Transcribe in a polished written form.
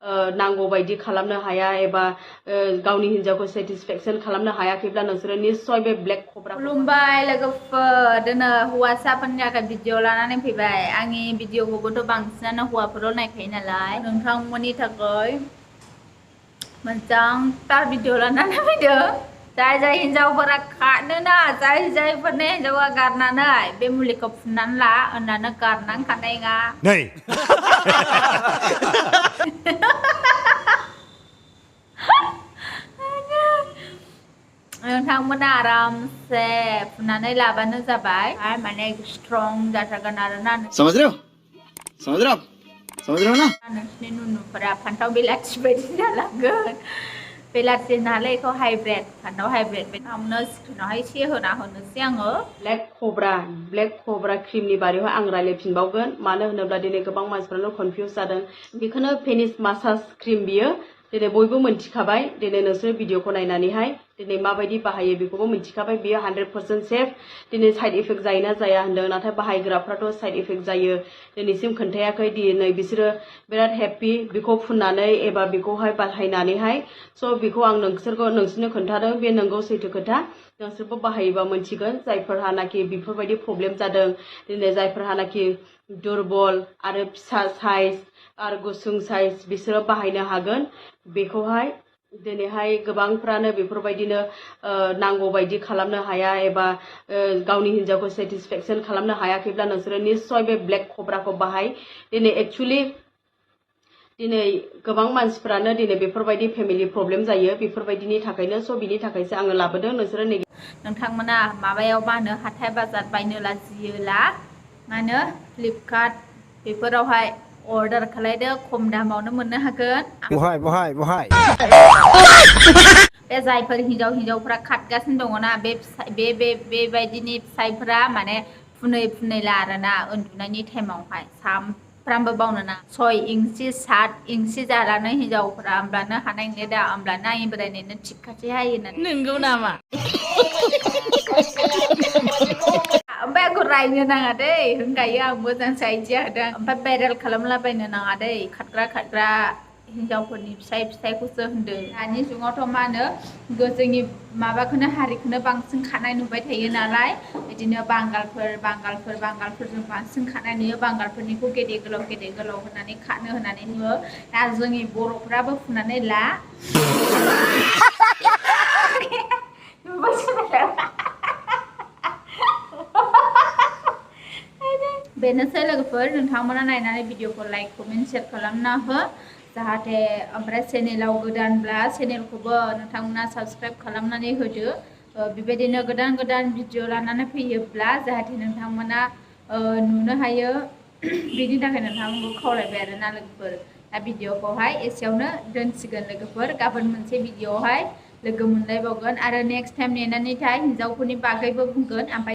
नांगौ बायदि खालामनो हाया एबा गावनि हिन्जावखौ सेटिसफेक्सन खालामनो हायाखैब्ला नोंसोरो निस्सय बे ब्लेक कब्रा खुलुमबाय लोगोफोर दिनै हौवासाफोरनि थाखाय भिडिअ लानानै फैबाय आंनि भिडिअखौबोथ' बांसिनानो हौवाफोराल' नायखायो नालाय नोंथांमोननि थाखाय मोजांथार भिडिअ लानानै फैदों जाय जाय हिन्जावफोरा खारनोना जायफोरनि हिन्जावा गारनानै बे मुलिखौ फुननानै ला होननानै गारनानै खारनाय नङा नै नोंथांमोना आरामसे फुननानै लाबानो जाबाय माने स्ट्रं जाथारगोन आरोना समझ रहे हो ना नोंसिनि नुनुफोरा फान्थाव बेलाथि बायदि जालांगोन बेलाथि नालाय बेखौ हाइब्रिद फान्थाव हाइब्रिद बे नामनो स्क्रिनावहाय एसे होना होनोसै आङो ब्लेक कब्रा क्रिमनि बारैहाय आं रायलायफिनबावगोन मानो होनोब्ला दिनै गोबां मानसिफ्रानो कनफिउज जादों बेखौनो फेनिस मासाज क्रिम बियो दिनै बयबो मिन्थिखाबाय दिनै नोंसोर भिडिअखौ नायनानैहाय दिनै माबायदि बाहायो बेखौबो मिन्थिखाबाय बियो 100% सेफ दिनै साइड इफेक्ट जायोना जाया होनदों नाथाय बाहायग्राफ्राथ' साइड इफेक्ट जायो दिनैसिम खोन्थायाखै दिनै बिसोरो बिराद हेपि बेखौ फुननानै एबा बेखौहाय बाहायनानैहाय स' बेखौ आं नोंसोरनो खोन्थादों बे नंगौ सैथो खोथा नोंसोरबो बाहायोबा मोनथिगोन जायफोरहानाखि बेफोरबायदि प्रब्लेम जादों दिनै जायफोरहानाखि दुरबल आरो फिसा साइज आरो गुसुं साइज बिसोरो बाहायनो हागोन बेखौहाय दिनैहाय गोबांफ्रानो बेफोरबायदिनो नांगौ बायदि खालामनो हाया एबा गावनि हिन्जावखौ सेटिसफेक्सन खालामनो हायाखैब्ला नोंसोरो निस्सय बे ब्लेक कब्राखौ बाहाय दिनै एक्चुअली दिनै गोबां मानसिफ्रानो दिनै बेफोरबायदि फेमिलि प्रब्लेम जायो बेफोरबायदिनि थाखायनो स' बिनि थाखायसो आङो लाबोदों नोंसोरो नोंथांमोना माबायाव मा होनो हाथाय बाजार बायनो लाजियोला मा होनो फ्लिपकार्ट बेफोरावहाय अर्डार खालायदो खम दामावनो मोननो हागोन बहाय बे जायफोर हिन्जावफ्रा खाथगासिनो दङना बेबायदिनि फिसायफोरा माने फुनै ला आरोना उन्दुनायनि टाइमावहाय सामफ्रामबो बावनो ना 6 इंसि 7 इंसि जालानो हिन्जावफ्रा होमब्लानो हानाय नंला दा होमब्लानो आंनि बोरायनो थिगखासै हायो होननानै नंगौ नामा ओमफ्राय आंखौ रायनो नाङा दै होनखायो आं मोजांसो आइडिया होदों ओमफ्राय भाइरेल खालामलाबायनो नाङा दै खारग्रा हिन्जावफोरनि फिसायखौसो होनदों दानि जुगावथ' मा होनो जोंनि माबाखौनो हारिखौनो बांसिन खानाय नुबाय थायो नालाय बिदिनो बांगालफोरजों बांसिन खानाय नुयो बांगालफोरनिखौ गेदेर गोलाव होनानै खानो होनानै नुयो दा जोंनि बर'फ्राबो फुननानै ला बेनोसै लोगोफोर नोंथांमोना नायनानै भिडिअखौ लाइक कमेन्ट शेयार खालामना हो जाहाथे ओमफ्राय चेनेलाव गोदानब्ला चेनेलखौबो नोंथांमोना साबस्क्राइब खालामनानै होदो बेबायदिनो गोदान भिडिअ लानानै फैयोब्ला जाहाथे नोंथांमोना नुनो हायो बिनि थाखाय नोंथांमोनखौ खावलायबाय आरोना लोगोफोर दा भिडिअखौहाय एसेयावनो दोनसिगोन लोगोफोर गाबोन मोनसे भिडिअआवहाय लोगो मोनलायबावगोन आरो नेक्स्ट टाइम नेनानै थाय हिन्जावफोरनि बागैबो बुंगोन ओमफ्राय